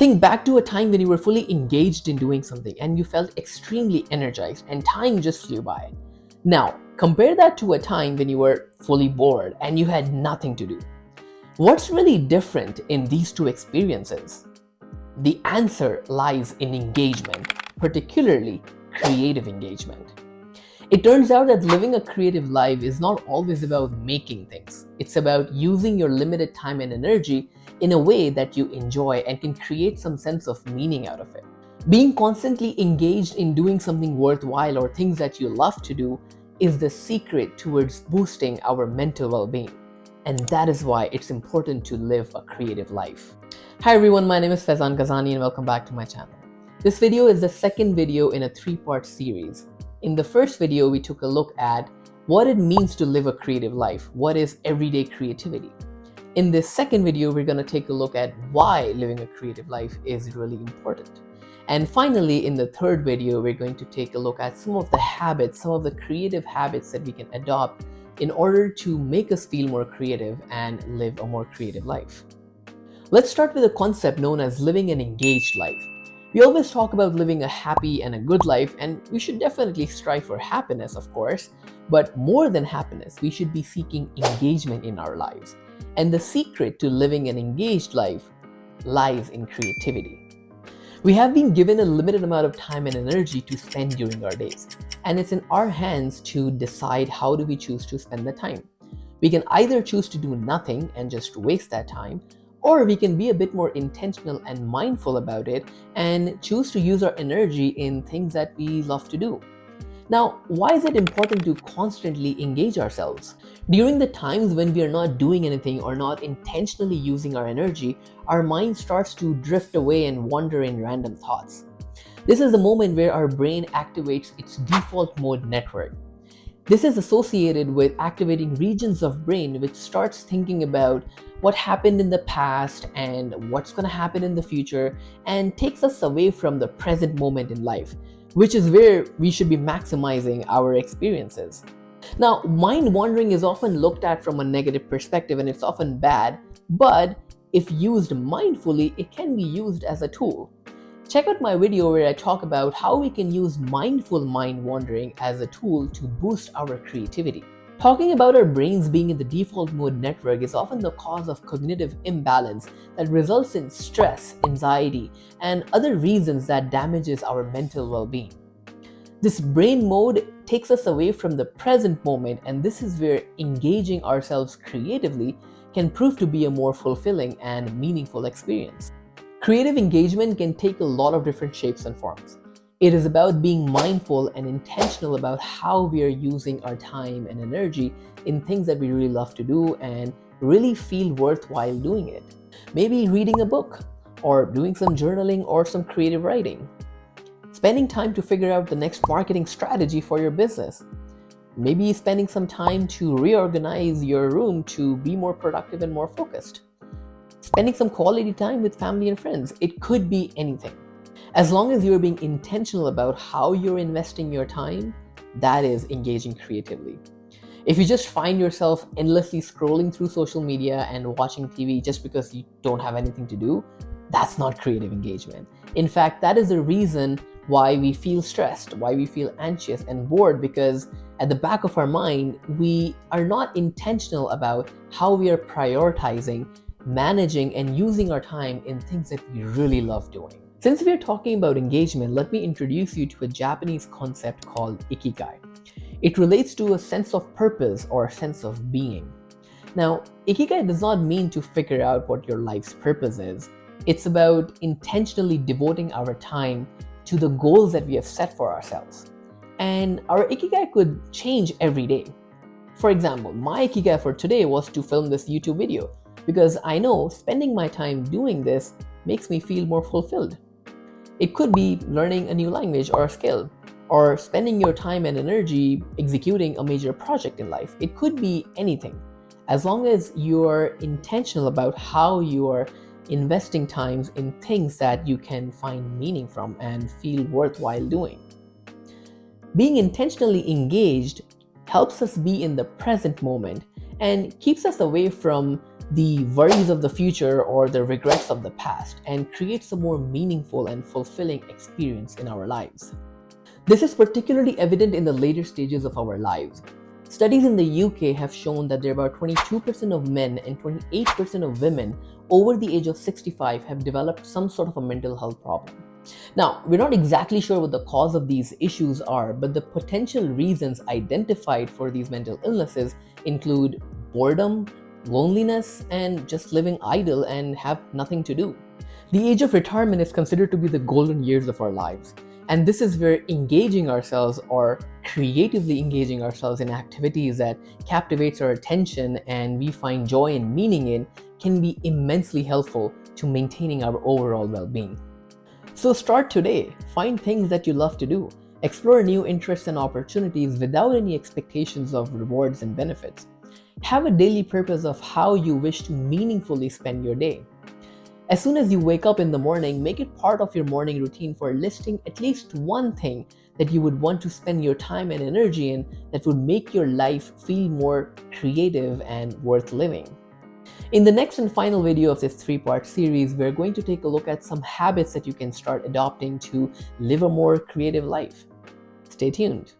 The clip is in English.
Think back to a time when you were fully engaged in doing something and you felt extremely energized and time just flew by. Now, compare that to a time when you were fully bored and you had nothing to do. What's really different in these two experiences? The answer lies in engagement, particularly creative engagement. It turns out that living a creative life is not always about making things. It's about using your limited time and energy in a way that you enjoy and can create some sense of meaning out of it. Being constantly engaged in doing something worthwhile or things that you love to do is the secret towards boosting our mental well-being. And that is why it's important to live a creative life. Hi everyone, my name is Faizan Ghazani and welcome back to my channel. This video is the second video in a three-part series. In the first video, we took a look at what it means to live a creative life. What is everyday creativity? In this second video, we're going to take a look at why living a creative life is really important. And finally, in the third video, we're going to take a look at some of the habits, some of the creative habits that we can adopt in order to make us feel more creative and live a more creative life. Let's start with a concept known as living an engaged life. We always talk about living a happy and a good life, and we should definitely strive for happiness, of course, but more than happiness, we should be seeking engagement in our lives. And the secret to living an engaged life lies in creativity. We have been given a limited amount of time and energy to spend during our days, and it's in our hands to decide how do we choose to spend the time. We can either choose to do nothing and just waste that time, or we can be a bit more intentional and mindful about it and choose to use our energy in things that we love to do. Now, why is it important to constantly engage ourselves? During the times when we are not doing anything or not intentionally using our energy, our mind starts to drift away and wander in random thoughts. This is the moment where our brain activates its default mode network. This is associated with activating regions of brain which starts thinking about what happened in the past and what's going to happen in the future, and takes us away from the present moment in life, which is where we should be maximizing our experiences. Now, mind wandering is often looked at from a negative perspective and it's often bad, but if used mindfully, it can be used as a tool. Check out my video where I talk about how we can use mindful mind wandering as a tool to boost our creativity. Talking about our brains being in the default mode network is often the cause of cognitive imbalance that results in stress, anxiety, and other reasons that damages our mental well-being. This brain mode takes us away from the present moment, and this is where engaging ourselves creatively can prove to be a more fulfilling and meaningful experience. Creative engagement can take a lot of different shapes and forms. It is about being mindful and intentional about how we are using our time and energy in things that we really love to do and really feel worthwhile doing it. Maybe reading a book, or doing some journaling or some creative writing. Spending time to figure out the next marketing strategy for your business. Maybe spending some time to reorganize your room to be more productive and more focused. Spending some quality time with family and friends. It could be anything. As long as you're being intentional about how you're investing your time, that is engaging creatively. If you just find yourself endlessly scrolling through social media and watching TV just because you don't have anything to do, that's not creative engagement. In fact, that is the reason why we feel stressed, why we feel anxious and bored, because at the back of our mind, we are not intentional about how we are prioritizing, managing, and using our time in things that we really love doing. Since we are talking about engagement, let me introduce you to a Japanese concept called Ikigai. It relates to a sense of purpose or a sense of being. Now, Ikigai does not mean to figure out what your life's purpose is. It's about intentionally devoting our time to the goals that we have set for ourselves. And our Ikigai could change every day. For example, my Ikigai for today was to film this YouTube video because I know spending my time doing this makes me feel more fulfilled. It could be learning a new language or a skill, or spending your time and energy executing a major project in life. It could be anything. As long as you're intentional about how you're investing times in things that you can find meaning from and feel worthwhile doing. Being intentionally engaged helps us be in the present moment and keeps us away from the worries of the future or the regrets of the past, and creates a more meaningful and fulfilling experience in our lives. This is particularly evident in the later stages of our lives. Studies in the UK have shown that there are about 22% of men and 28% of women over the age of 65 have developed some sort of a mental health problem. Now, we're not exactly sure what the cause of these issues are, but the potential reasons identified for these mental illnesses include boredom, loneliness, and just living idle and have nothing to do. The age of retirement is considered to be the golden years of our lives. And this is where engaging ourselves or creatively engaging ourselves in activities that captivates our attention and we find joy and meaning in can be immensely helpful to maintaining our overall well-being. So start today. Find things that you love to do. Explore new interests and opportunities without any expectations of rewards and benefits. Have a daily purpose of how you wish to meaningfully spend your day. As soon as you wake up in the morning, make it part of your morning routine for listing at least one thing that you would want to spend your time and energy in that would make your life feel more creative and worth living. In the next and final video of this three-part series, we're going to take a look at some habits that you can start adopting to live a more creative life. Stay tuned.